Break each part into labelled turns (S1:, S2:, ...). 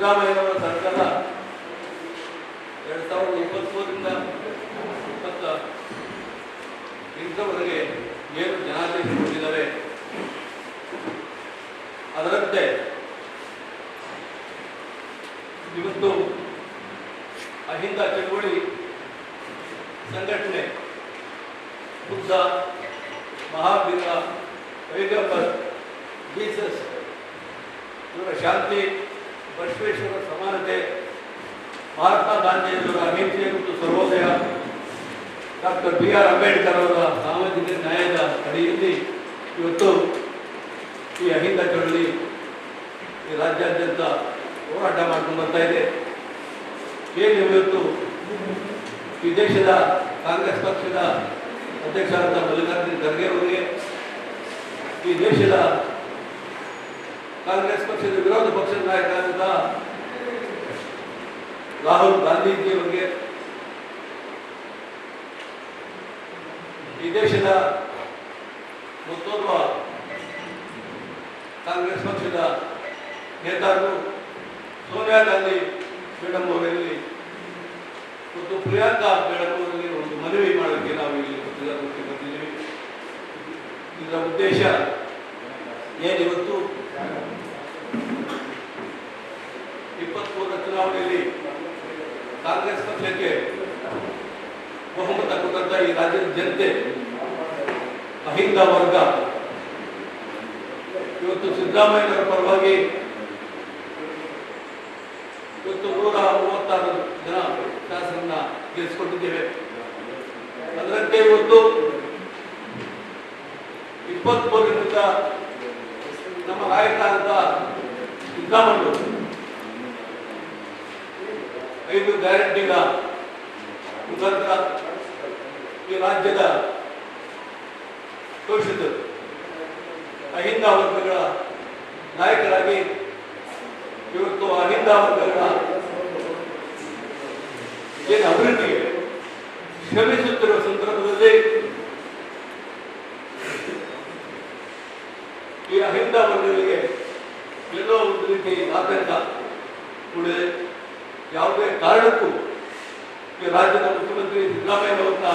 S1: ಸಿದ್ದರಾಮಯ್ಯನವರ ಸರ್ಕಾರ 2023ರಿಂದ 28ರವರೆಗೆ ಏನು ಜನಾದೇಶ ಕೊಟ್ಟಿದ್ದಾರೆ ಅದರಂತೆ ಇವತ್ತು ಅಹಿಂದ ಚಳವಳಿ ಸಂಘಟನೆ ಬುದ್ಧ ಮಹಾವೀರ ಪೈಗಂಬರ್ ಜೀಸಸ್ ಇವರ ಶಾಂತಿ ಬಸವೇಶ್ವರ ಸಮಾನತೆ ಮಹಾತ್ಮ ಗಾಂಧಿಯವರ ಅಹಿಂಸೆ ಮತ್ತು ಸರ್ವೋದಯ ಡಾಕ್ಟರ್ BR ಅಂಬೇಡ್ಕರ್ ಅವರ ಸಾಮಾಜಿಕ ನ್ಯಾಯದ ಅಡಿಯಲ್ಲಿ ಇವತ್ತು ಈ ಅಹಿಂದ ಚಳವಳಿ ಈ ರಾಜ್ಯಾದ್ಯಂತ ಹೋರಾಟ ಮಾಡ್ಕೊಂಡು ಬರ್ತಾ ಇದೆ. ಏನು ಇವತ್ತು ಈ ದೇಶದ ಕಾಂಗ್ರೆಸ್ ಪಕ್ಷದ ಅಧ್ಯಕ್ಷರಾದ ಮಲ್ಲಿಕಾರ್ಜುನ ಖರ್ಗೆ ಅವರಿಗೆ, ಈ ದೇಶದ ಕಾಂಗ್ರೆಸ್ ಪಕ್ಷದ ವಿರೋಧ ಪಕ್ಷದ ನಾಯಕರಾದ ರಾಹುಲ್ ಗಾಂಧೀಜಿಯವರಿಗೆ, ಈ ದೇಶದ ಮತ್ತೋರ್ವ ಕಾಂಗ್ರೆಸ್ ಪಕ್ಷದ ನೇತಾರರು ಸೋನಿಯಾ ಗಾಂಧಿ ಮೇಡಮ್ ಅವರಲ್ಲಿ ಮತ್ತು ಪ್ರಿಯಾಂಕಾ ಮೇಡಮ್ ಅವರಲ್ಲಿ ಒಂದು ಮನವಿ ಮಾಡೋಕ್ಕೆ ನಾವು ಇಲ್ಲಿ ಪತ್ರಿಕಾಗೋಷ್ಠಿ ಬಂದಿದ್ದೀವಿ. ಇದರ ಉದ್ದೇಶ ಏನಿವತ್ತು 23ರ ಚುನಾವಣೆಯಲ್ಲಿ ಕಾಂಗ್ರೆಸ್ ಪಕ್ಷಕ್ಕೆ ಬಹುಮತ ಕೊಟ್ಟಂತ ಈ ರಾಜ್ಯದ ಜನತೆ ಅಹಿಂದ ವರ್ಗ ಇವತ್ತು ಸಿದ್ದರಾಮಯ್ಯನವರ ಪರವಾಗಿ ಇವತ್ತು 136 ಜನ ಶಾಸಕರನ್ನ ಗೆಲ್ಲಿಸಿಕೊಂಡಿದ್ದೇವೆ. ಅದರಂತೆ ಇವತ್ತು 23ರಿಂದ ನಮ್ಮ ನಾಯಕರಾದ ಸಿದ್ದರಾಮಯ್ಯ 5 ಗ್ಯಾರಂಟಿಗಳ ಮುಖಾಂತರ ಈ ರಾಜ್ಯದ ಶೋಷಿತ ಅಹಿಂದ ವರ್ಗಗಳ ನಾಯಕರಾಗಿ ಇವತ್ತು ಅಹಿಂದ ವರ್ಗಗಳ ಏನು ಅಭಿವೃದ್ಧಿಗೆ ಶ್ರಮಿಸುತ್ತಿರುವ ಸಂದರ್ಭದಲ್ಲಿ ಈ ಅಹಿಂದ ವರ್ಗಗಳಿಗೆ ಎಲ್ಲೋ ಒಂದು ರೀತಿ ಆತಂಕ ಕೂಡಿದೆ. ಯಾವುದೇ ಕಾರಣಕ್ಕೂ ಈ ರಾಜ್ಯದ ಮುಖ್ಯಮಂತ್ರಿ ಸಿದ್ದರಾಮಯ್ಯನವರನ್ನ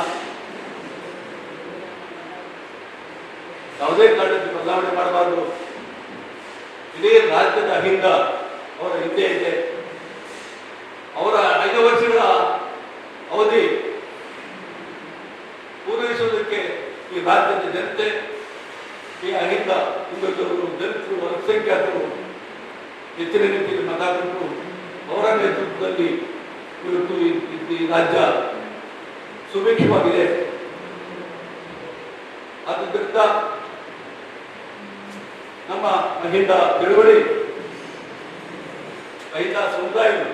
S1: ಯಾವುದೇ ಕಾರಣಕ್ಕೆ ಬದಲಾವಣೆ ಮಾಡಬಾರದು. ಇಡೀ ರಾಜ್ಯದ ಅಹಿಂದ ಅವರ ಹಿಂದೆ ಇದೆ. ಅವರ 5 ವರ್ಷಗಳ ಅವಧಿ ಪೂರೈಸುವುದಕ್ಕೆ ಈ ರಾಜ್ಯದ ಜನತೆ, ಈ ಅಹಿಂದ ಹಿಂದುಳಿದವರು, ದಲಿತರು, ಅಲ್ಪಸಂಖ್ಯಾತರು ಹೆಚ್ಚಿನ ರೀತಿಯಲ್ಲಿ ಮತ ಕೊಟ್ಟು ಅವರ ನೇತೃತ್ವದಲ್ಲಿ ಇವತ್ತು ಈ ರಾಜ್ಯ ಸುಭಿಕ್ಷವಾಗಿದೆ. ಆದ್ದರಿಂದ ನಮ್ಮ ಅಹಿಂದ ಚಳವಳಿ, ಅಹಿಂದ ಸಮುದಾಯಗಳು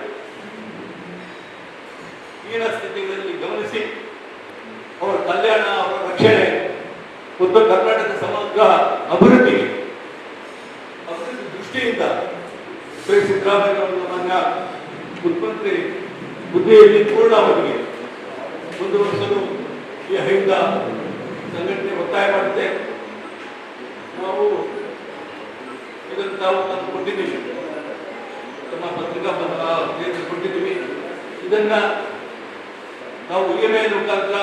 S1: ಹೀನ ಸ್ಥಿತಿಗಳಲ್ಲಿ ಗಮನಿಸಿ ಅವರ ಕಲ್ಯಾಣ, ಅವರ ರಕ್ಷಣೆ ಮತ್ತು ಕರ್ನಾಟಕ ಸಮಗ್ರ ಅಭಿವೃದ್ಧಿ ದೃಷ್ಟಿಯಿಂದ ಶ್ರೀ ಸಿದ್ದರಾಮಯ್ಯ ಮಾನ್ಯ ಮುಖ್ಯಮಂತ್ರಿ ಹುದ್ದೆಯಲ್ಲಿ ಪೂರ್ಣಾವಧಿಗೆ ಮುಂದುವರಿಸಲು ಈ ಅಹಿಂದ ಸಂಘಟನೆ ಒತ್ತಾಯ ಮಾಡುತ್ತೆ. ನಾವು ಇದನ್ನು ತಾವು ತಂದು ಕೊಟ್ಟಿದ್ದೀವಿ, ತಮ್ಮ ಪತ್ರಿಕಾ ಕೊಟ್ಟಿದ್ದೀವಿ. ಇದನ್ನ ನಾವು ಇಮೇಲ್ ಮುಖಾಂತರ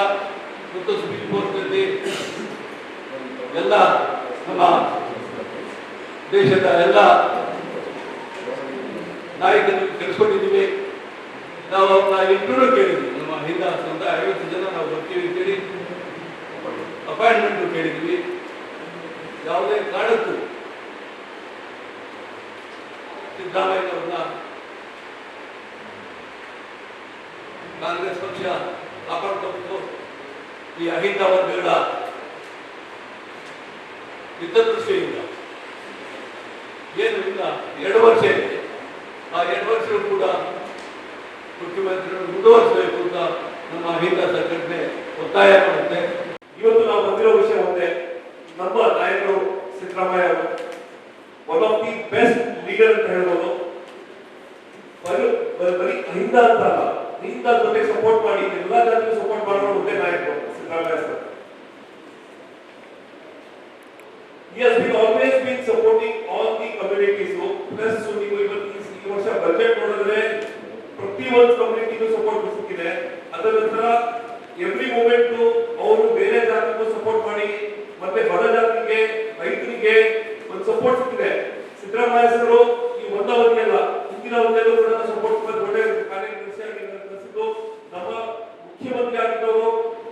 S1: ಮತ್ತು ಸುಪ್ರೀಂ ಕೋರ್ಟ್ನಲ್ಲಿ ಎಲ್ಲ ನಮ್ಮ ದೇಶದ ಎಲ್ಲ ನಾಯಕರಿಗೆ ತಿಳಿಸ್ಕೊಂಡಿದ್ದೀವಿ. ನಾವು ಅವ್ರನ್ನ ಇಂಟರ್ವ್ಯೂ ಕೇಳಿದ್ವಿ. ನಮ್ಮ ಹಿಂದ ಸ್ವಂತ 50 ಜನ ನಾವು ಬರ್ತೀವಿ ಅಂತೇಳಿ ಅಪಾಯಿಂಟ್ಮೆಂಟ್ ಕೇಳಿದ್ವಿ. ಯಾವುದೇ ಕಾರಣಕ್ಕೂ ಸಿದ್ದರಾಮಯ್ಯನವ್ರನ್ನ ಕಾಂಗ್ರೆಸ್ ಪಕ್ಷ ಕಾಪಾಡ್ಕೊಂಡು ಈ ಅಹಿಂದ ವರ್ಗಗಳ ಹಿತದೃಷ್ಟಿಯಿಂದ ಏನು ಇಲ್ಲ 2 ವರ್ಷ ಇದೆ. ಆ 2 ವರ್ಷಗಳು ಕೂಡ ಮುಖ್ಯಮಂತ್ರಿಗಳು ಮುಂದುವರಿಸಬೇಕು ಅಂತ ನಮ್ಮ ಅಹಿಂದ ಸಂಘಟನೆ ಒತ್ತಾಯ ಮಾಡುತ್ತೆ.
S2: ಇವತ್ತು ನಾವು ಬಂದಿರೋ ವಿಷಯ ಒಂದೇ, ನಮ್ಮ ನಾಯಕರು ಸಿದ್ದರಾಮಯ್ಯ ಅವರು one of the best leader ಅಂತ ಹೇಳ್ಬೋದು. ಬರೀ ಅಹಿಂದ ಅಂತ ಅಲ್ಲ, ಅಹಿಂದ ಜೊತೆಗೆ ಸಪೋರ್ಟ್ ಮಾಡಿ ಎಲ್ಲ ಜಾತಿಗೂ ಸಪೋರ್ಟ್ ಮಾಡೋ ಒಂದೇ ನಾಯಕರು Siddaramaiah sir. he has been always been supporting all the communities. Plus ನೀವು ಈ ವರ್ಷ ಬಜೆಟ್ ನೋಡಿದ್ರೆ ಪ್ರತಿ ಒಂದು ಕಮ್ಯುನಿಟಿಗೂ ಸಪೋರ್ಟ್ ಸಿಕ್ಕಿದೆ. ಅದರ ನಂತರ ಎವ್ರಿ ಮೂಮೆಂಟ್ ಅವರು ಬೇರೆ ಜಾತಿಗೂ ಸಪೋರ್ಟ್ ಮಾಡಿ ಮತ್ತೆ ಬಡ ಜಾತಿಗೆ ರೈತರಿಗೆ ಒಂದು ಸಪೋರ್ಟ್ ಸಿಕ್ಕಿದೆ. ಸಿದ್ದರಾಮಯ್ಯ ಸರ್ ಈ ಒಂದ ಅವಧಿಯಲ್ಲ ಹಿಂದಿನ ಅವಧಿಯಲ್ಲೂ ಕೂಡ ಸಪೋರ್ಟ್ ಮಾಡಿ ಒಳ್ಳೆ ಕಾರ್ಯನಿರ್ವಹಿಸಿದ್ದು ನಮ್ಮ ಮುಖ್ಯಮಂತ್ರಿ ಆಗಿದ್ದವರು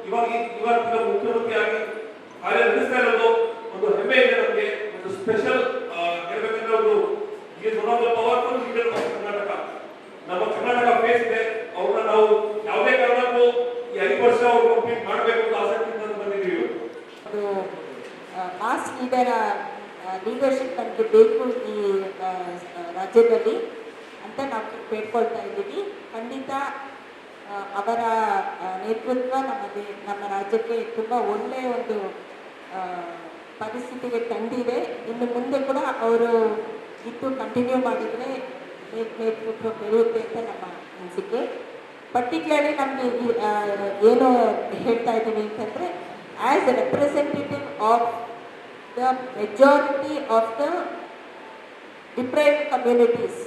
S2: ಇವತ್ತಿನ ಮುಖ್ಯಮಂತ್ರಿ ಆಗಿ ಕಾರ್ಯನಿರ್ವಹಿಸ್ತಾ ಇರೋದು ಒಂದು ಹೆಮ್ಮೆ ಇದೆ ನಮಗೆ. ಒಂದು ಸ್ಪೆಷಲ್ ಹೇಳ್ಬೇಕಂದ್ರೆ ಒಂದು is one of the powerful leader of Karnataka. ನಮ್ಮ ಕರ್ನಾಟಕ ಫೇಸ್ ಇದೆ. ಅವ್ರನ್ನ ನಾವು ಯಾವುದೇ ಕಾರಣಕ್ಕೂ ಈ 5 ವರ್ಷ ಅವ್ರು ಕಂಪ್ಲೀಟ್ ಮಾಡಬೇಕು ಅಂತ ಆಸಕ್ತಿಯಿಂದ ಬಂದಿದ್ದೀವಿ.
S3: ಅದು ಮಾಸ್ ಲೀಡರ್ಶಿಪ್ ನಮಗೆ ಬೇಕು ಈ ರಾಜ್ಯದಲ್ಲಿ ಅಂತ ನಾವು ಬೇಡ್ಕೊಳ್ತಾ ಇದ್ದೀವಿ. ಖಂಡಿತ ಅವರ ನೇತೃತ್ವ ನಮ್ಮ ರಾಜ್ಯಕ್ಕೆ ತುಂಬ ಒಳ್ಳೆಯ ಒಂದು ಪರಿಸ್ಥಿತಿಗೆ ತಂದಿದೆ. ಇನ್ನು ಮುಂದೆ ಕೂಡ ಅವರು ಇದ್ದು ಕಂಟಿನ್ಯೂ ಮಾಡಿದರೆ ನೇತೃತ್ವ ಬೆಳೆಯುತ್ತೆ ಅಂತ ನಮ್ಮ ಅನಿಸಿಕೆ. ಪರ್ಟಿಕ್ಯುಲರ್ಲಿ ನಮಗೆ ಏನು ಹೇಳ್ತಾ ಇದ್ದೀವಿ ಅಂತಂದರೆ, as A representative of the majority of the deprived communities,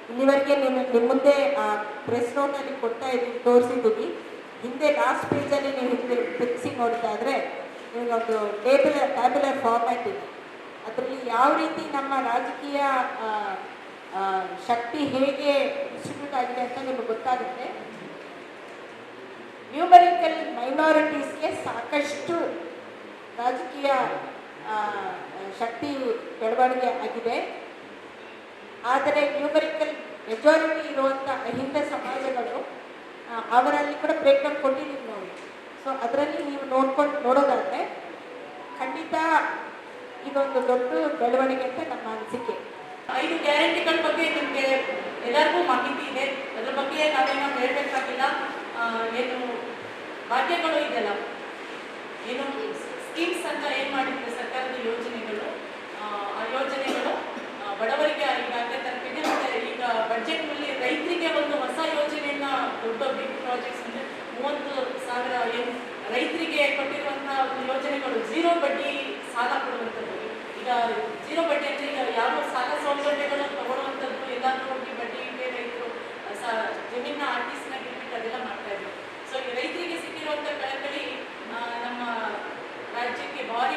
S3: ಇಲ್ಲಿವರೆಗೆ ನಿಮ್ಮ ಮುಂದೆ ಪ್ರೆಸ್ ನೋಟಲ್ಲಿ ಕೊಡ್ತಾ ಇದ್ದೀವಿ, ತೋರಿಸಿದ್ದೀವಿ. ಹಿಂದೆ ಲಾಸ್ಟ್ ಪೇಜಲ್ಲಿ ನೀವು ಹಿಂದೆ ಫಿಕ್ಸಿಂಗ್ ನೋಡ್ತಾ ಇದ್ದರೆ ನಿಮಗೊಂದು ಟ್ಯಾಬ್ಯುಲರ್ ಫಾರ್ಮ್ಯಾಟ್ ಇದೆ. ಅದರಲ್ಲಿ ಯಾವ ರೀತಿ ನಮ್ಮ ರಾಜಕೀಯ ಶಕ್ತಿ ಹೇಗೆ ಡಿಸ್ಟ್ರಿಬ್ಯೂಟ್ ಆಗಿದೆ ಅಂತ ನಿಮಗೆ ಗೊತ್ತಾಗುತ್ತೆ. ನ್ಯೂಮರಿಕಲ್ ಮೈನಾರಿಟೀಸ್ಗೆ ಸಾಕಷ್ಟು ರಾಜಕೀಯ ಶಕ್ತಿ ಬೆಳವಣಿಗೆ ಆಗಿದೆ. ಆದರೆ ನ್ಯೂಮರಿಕಲ್ ಮೆಜಾರಿಟಿ ಇರುವಂಥ ಅಹಿಂದ ಸಮಾಜಗಳು ಅವರಲ್ಲಿ ಕೂಡ ಬ್ರೇಕ್ಡೌನ್ ಕೊಟ್ಟಿದ್ದೀವಿ ನೋಡಿ. ಸೊ ಅದರಲ್ಲಿ ನೀವು ನೋಡೋದಾದರೆ ಖಂಡಿತ ಇದೊಂದು ದೊಡ್ಡ ಬೆಳವಣಿಗೆ ಅಂತ ನಮ್ಮ ಅನಿಸಿಕೆ.
S4: 5 ಗ್ಯಾರಂಟಿಗಳ ಬಗ್ಗೆ ನಿಮಗೆ ಎಲ್ಲರಿಗೂ ಮಾಹಿತಿ ಇದೆ. ಅದ್ರ ಬಗ್ಗೆ ನಾವೇನೋ ಹೇಳಬೇಕಾಗಿಲ್ಲ. ಏನು ಭಾಗ್ಯಗಳು ಇದೆಯಲ್ಲ, ಏನು ಸ್ಕೀಮ್ಸ್ ಅಂತ ಏನು ಮಾಡಿದ್ರೆ ಸರ್ಕಾರದ ಯೋಜನೆಗಳು, ಆ ಯೋಜನೆಗಳು ಬಡವರಿಗೆ ಈಗಾಗಲೇ ತಲುಪಿದೆ. ಮತ್ತು ಈಗ ಬಡ್ಜೆಟ್ನಲ್ಲಿ ರೈತರಿಗೆ ಒಂದು ಹೊಸ ಯೋಜನೆಯನ್ನು ದೊಡ್ಡ ಬಿಗ್ ಪ್ರಾಜೆಕ್ಟ್ಸ್ ಅಂದರೆ 30,000 ಏನು ರೈತರಿಗೆ ಕೊಟ್ಟಿರುವಂಥ ಒಂದು ಯೋಜನೆಗಳು, ಝೀರೋ ಬಡ್ಡಿ ಸಾಲ ಕೊಡುವಂಥದ್ದು. ಈಗ ಝೀರೋ ಬಡ್ಡಿ ಅಂದರೆ ಈಗ ಯಾವ ಸಾಲ ಸೌಲಭ್ಯಗಳು ತಗೊಳ್ಳುವಂಥದ್ದು ಎಲ್ಲಾದರೂ ಹೋಗಿ ಬಡ್ಡಿ ಇಟ್ಟೆ ರೈತರು ಜಮೀನ ಆರ್ಟಿಸ್ನ ಗಿಟ್ಬಿಟ್ಟು ಅದೆಲ್ಲ ಮಾಡ್ತಾ ಇದ್ರು. ಸೊ ಈ ರೈತರಿಗೆ ಸಿಕ್ಕಿರುವಂಥ ಕಳಕಳಿ ನಮ್ಮ ರಾಜ್ಯಕ್ಕೆ ಭಾರಿ